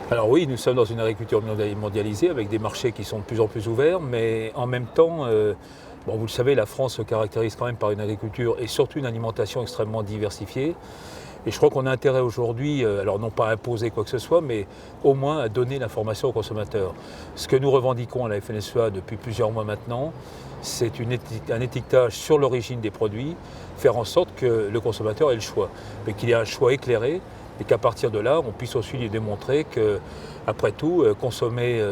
Alors oui, nous sommes dans une agriculture mondialisée avec des marchés qui sont de plus en plus ouverts, mais en même temps, vous le savez, la France se caractérise quand même par une agriculture et surtout une alimentation extrêmement diversifiée. Et je crois qu'on a intérêt aujourd'hui, alors non pas à imposer quoi que ce soit, mais au moins à donner l'information aux consommateurs. Ce que nous revendiquons à la FNSEA depuis plusieurs mois maintenant, c'est un étiquetage sur l'origine des produits, faire en sorte que le consommateur ait le choix, mais qu'il ait un choix éclairé et qu'à partir de là, on puisse aussi lui démontrer que, après tout, consommer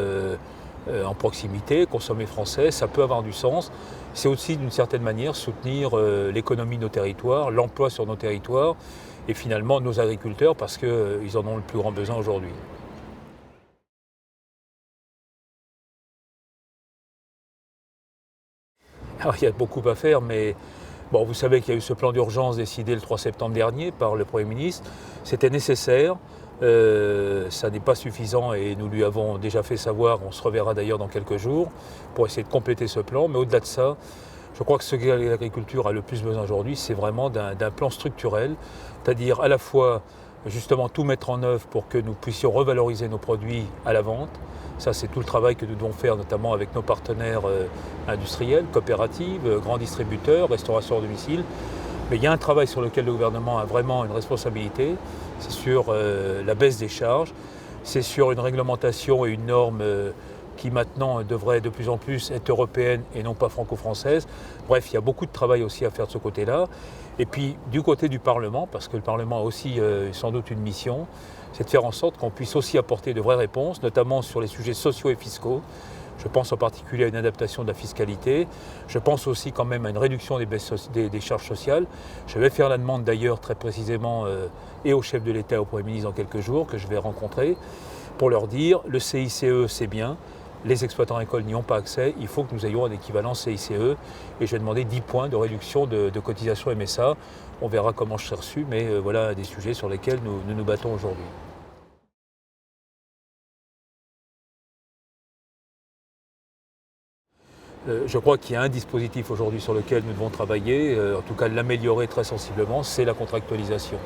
en proximité, consommer français, ça peut avoir du sens. C'est aussi d'une certaine manière soutenir l'économie de nos territoires, l'emploi sur nos territoires et finalement nos agriculteurs parce qu'ils en ont le plus grand besoin aujourd'hui. Alors il y a beaucoup à faire, mais bon, vous savez qu'il y a eu ce plan d'urgence décidé le 3 septembre dernier par le Premier ministre. C'était nécessaire, ça n'est pas suffisant et nous lui avons déjà fait savoir, on se reverra d'ailleurs dans quelques jours, pour essayer de compléter ce plan. Mais au-delà de ça, je crois que ce que l'agriculture a le plus besoin aujourd'hui, c'est vraiment d'un plan structurel, c'est-à-dire à la fois justement tout mettre en œuvre pour que nous puissions revaloriser nos produits à la vente. Ça, c'est tout le travail que nous devons faire, notamment avec nos partenaires industriels, coopératives, grands distributeurs, restauration à domicile. Mais il y a un travail sur lequel le gouvernement a vraiment une responsabilité, c'est sur la baisse des charges, c'est sur une réglementation et une norme qui maintenant devrait de plus en plus être européenne et non pas franco-française. Bref, il y a beaucoup de travail aussi à faire de ce côté-là. Et puis du côté du Parlement, parce que le Parlement a aussi sans doute une mission, c'est de faire en sorte qu'on puisse aussi apporter de vraies réponses, notamment sur les sujets sociaux et fiscaux. Je pense en particulier à une adaptation de la fiscalité. Je pense aussi quand même à une réduction des charges sociales. Je vais faire la demande d'ailleurs très précisément et au chef de l'État et au Premier ministre dans quelques jours que je vais rencontrer pour leur dire le CICE c'est bien, les exploitants agricoles n'y ont pas accès, il faut que nous ayons un équivalent CICE et je vais demander 10 points de réduction de cotisation MSA. On verra comment je serai reçu, mais voilà des sujets sur lesquels nous battons aujourd'hui. Je crois qu'il y a un dispositif aujourd'hui sur lequel nous devons travailler, en tout cas l'améliorer très sensiblement, c'est la contractualisation.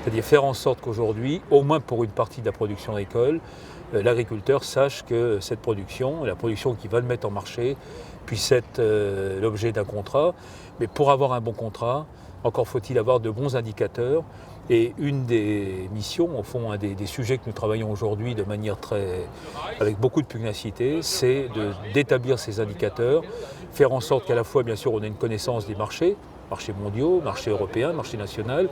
C'est-à-dire faire en sorte qu'aujourd'hui, au moins pour une partie de la production agricole, l'agriculteur sache que cette production, la production qui va le mettre en marché, puisse être l'objet d'un contrat. Mais pour avoir un bon contrat, encore faut-il avoir de bons indicateurs. Et une des missions, au fond, un des sujets que nous travaillons aujourd'hui de manière avec beaucoup de pugnacité, c'est d'établir ces indicateurs, faire en sorte qu'à la fois, bien sûr, on ait une connaissance des marchés mondiaux, marchés européens, marchés nationaux,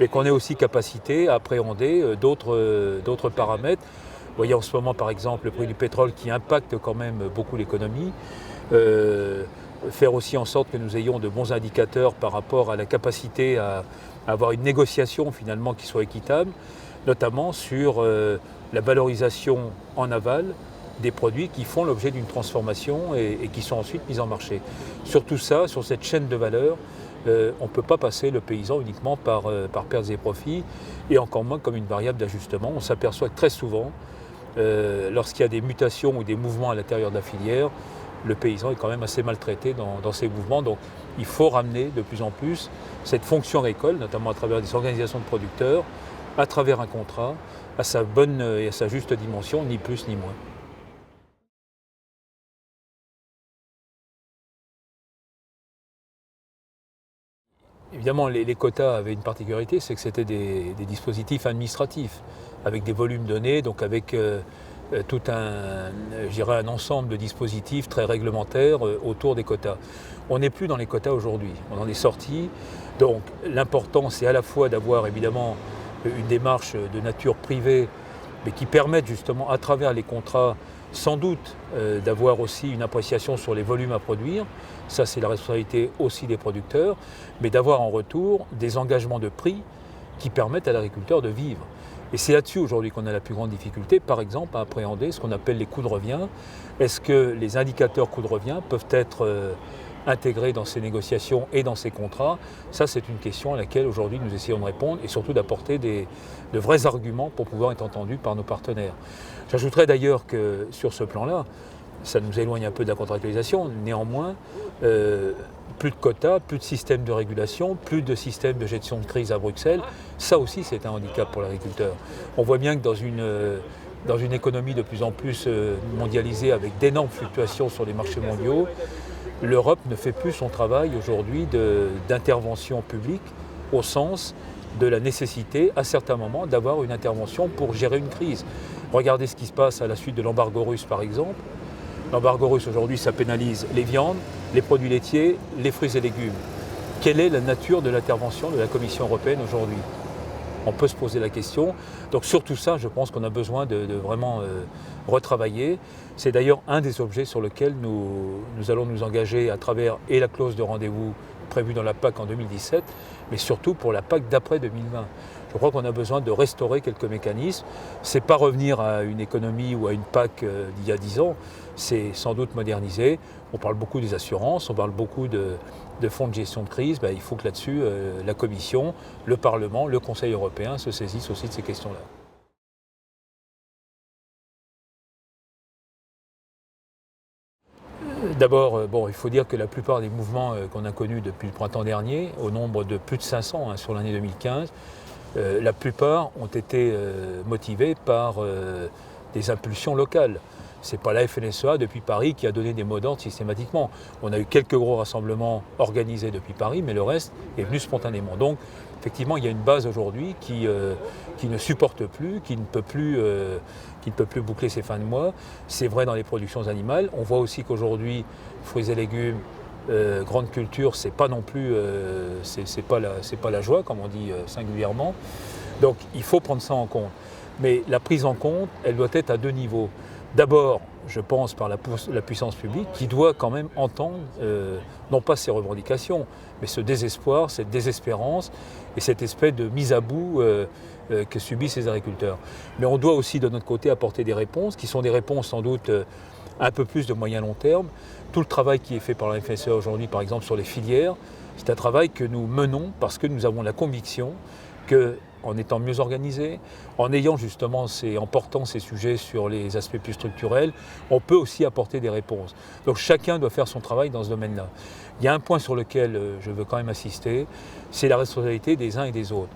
mais qu'on ait aussi capacité à appréhender d'autres paramètres. Vous voyez en ce moment, par exemple, le prix du pétrole qui impacte quand même beaucoup l'économie. Faire aussi en sorte que nous ayons de bons indicateurs par rapport à la capacité à avoir une négociation finalement qui soit équitable, notamment sur la valorisation en aval des produits qui font l'objet d'une transformation et qui sont ensuite mis en marché. Sur tout ça, sur cette chaîne de valeur, on ne peut pas passer le paysan uniquement par pertes et profits, et encore moins comme une variable d'ajustement. On s'aperçoit que très souvent, lorsqu'il y a des mutations ou des mouvements à l'intérieur de la filière, le paysan est quand même assez maltraité dans ces mouvements. Donc il faut ramener de plus en plus cette fonction agricole, notamment à travers des organisations de producteurs, à travers un contrat, à sa bonne et à sa juste dimension, ni plus ni moins. Évidemment, les quotas avaient une particularité, c'est que c'était des dispositifs administratifs, avec des volumes donnés, donc avec tout un ensemble de dispositifs très réglementaires autour des quotas. On n'est plus dans les quotas aujourd'hui, on en est sorti. Donc l'important, c'est à la fois d'avoir évidemment une démarche de nature privée, mais qui permette justement, à travers les contrats, sans doute d'avoir aussi une appréciation sur les volumes à produire. Ça, c'est la responsabilité aussi des producteurs, mais d'avoir en retour des engagements de prix qui permettent à l'agriculteur de vivre. Et c'est là-dessus aujourd'hui qu'on a la plus grande difficulté, par exemple, à appréhender ce qu'on appelle les coûts de revient. Est-ce que les indicateurs coûts de revient peuvent être intégrés dans ces négociations et dans ces contrats? Ça, c'est une question à laquelle aujourd'hui nous essayons de répondre et surtout d'apporter de vrais arguments pour pouvoir être entendus par nos partenaires. J'ajouterais d'ailleurs que sur ce plan-là, ça nous éloigne un peu de la contractualisation. Néanmoins, plus de quotas, plus de système de régulation, plus de système de gestion de crise à Bruxelles, ça aussi c'est un handicap pour l'agriculteur. On voit bien que dans dans une économie de plus en plus mondialisée avec d'énormes fluctuations sur les marchés mondiaux, l'Europe ne fait plus son travail aujourd'hui d'intervention publique au sens de la nécessité, à certains moments, d'avoir une intervention pour gérer une crise. Regardez ce qui se passe à la suite de l'embargo russe, par exemple. L'embargo russe, aujourd'hui, ça pénalise les viandes, les produits laitiers, les fruits et légumes. Quelle est la nature de l'intervention de la Commission européenne aujourd'hui? On peut se poser la question. Donc sur tout ça, je pense qu'on a besoin de vraiment retravailler. C'est d'ailleurs un des objets sur lesquels nous allons nous engager à travers et la clause de rendez-vous prévue dans la PAC en 2017, mais surtout pour la PAC d'après 2020. Je crois qu'on a besoin de restaurer quelques mécanismes. Ce n'est pas revenir à une économie ou à une PAC d'il y a 10 ans, c'est sans doute moderniser. On parle beaucoup des assurances, on parle beaucoup de fonds de gestion de crise. Il faut que là-dessus, la Commission, le Parlement, le Conseil européen se saisissent aussi de ces questions-là. D'abord, il faut dire que la plupart des mouvements qu'on a connus depuis le printemps dernier, au nombre de plus de 500 sur l'année 2015, la plupart ont été motivés par des impulsions locales. Ce n'est pas la FNSEA depuis Paris qui a donné des mots d'ordre systématiquement. On a eu quelques gros rassemblements organisés depuis Paris, mais le reste est venu spontanément. Donc, effectivement, il y a une base aujourd'hui qui ne supporte plus, qui ne peut plus boucler ses fins de mois. C'est vrai dans les productions animales. On voit aussi qu'aujourd'hui, fruits et légumes, grande culture, c'est pas non plus, c'est pas la joie, comme on dit singulièrement. Donc, il faut prendre ça en compte. Mais la prise en compte, elle doit être à deux niveaux. D'abord, je pense par la puissance publique qui doit quand même entendre, non pas ces revendications, mais ce désespoir, cette désespérance et cette espèce de mise à bout que subissent ces agriculteurs. Mais on doit aussi de notre côté apporter des réponses qui sont des réponses sans doute un peu plus de moyen long terme. Tout le travail qui est fait par la FNSEA aujourd'hui, par exemple sur les filières, c'est un travail que nous menons parce que nous avons la conviction que en étant mieux organisé, en ayant justement en portant ces sujets sur les aspects plus structurels, on peut aussi apporter des réponses. Donc chacun doit faire son travail dans ce domaine-là. Il y a un point sur lequel je veux quand même insister, c'est la responsabilité des uns et des autres.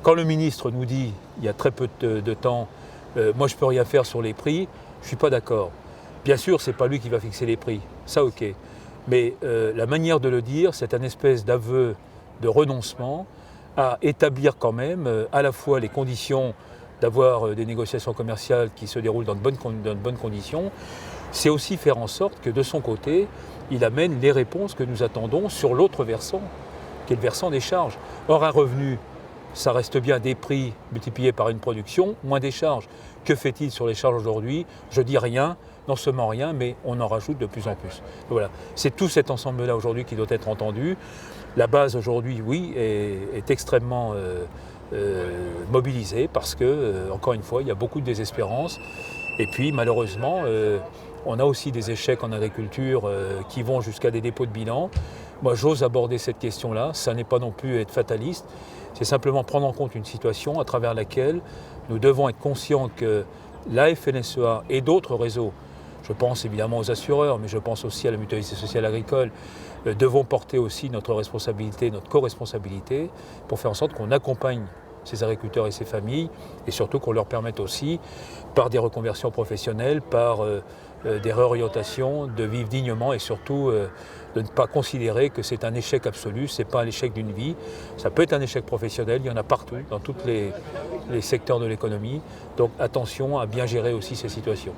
Quand le ministre nous dit, il y a très peu de temps, moi je ne peux rien faire sur les prix, je ne suis pas d'accord. Bien sûr, ce n'est pas lui qui va fixer les prix, ça ok. Mais la manière de le dire, c'est un espèce d'aveu de renoncement à établir quand même à la fois les conditions d'avoir des négociations commerciales qui se déroulent dans de bonnes conditions, c'est aussi faire en sorte que de son côté, il amène les réponses que nous attendons sur l'autre versant, qui est le versant des charges. Or, un revenu, ça reste bien des prix multipliés par une production, moins des charges. Que fait-il sur les charges aujourd'hui? Je dis rien, non seulement rien, mais on en rajoute de plus en plus. Voilà. C'est tout cet ensemble-là aujourd'hui qui doit être entendu. La base aujourd'hui, oui, est extrêmement mobilisée parce que, encore une fois, il y a beaucoup de désespérance. Et puis, malheureusement, on a aussi des échecs en agriculture qui vont jusqu'à des dépôts de bilan. Moi, j'ose aborder cette question-là. Ça n'est pas non plus être fataliste. C'est simplement prendre en compte une situation à travers laquelle nous devons être conscients que la FNSEA et d'autres réseaux, je pense évidemment aux assureurs, mais je pense aussi à la mutualité sociale agricole, devons porter aussi notre responsabilité, notre co-responsabilité, pour faire en sorte qu'on accompagne ces agriculteurs et ces familles, et surtout qu'on leur permette aussi, par des reconversions professionnelles, par des réorientations, de vivre dignement et surtout de ne pas considérer que c'est un échec absolu, ce n'est pas l'échec d'une vie, ça peut être un échec professionnel, il y en a partout, dans tous les secteurs de l'économie, donc attention à bien gérer aussi ces situations.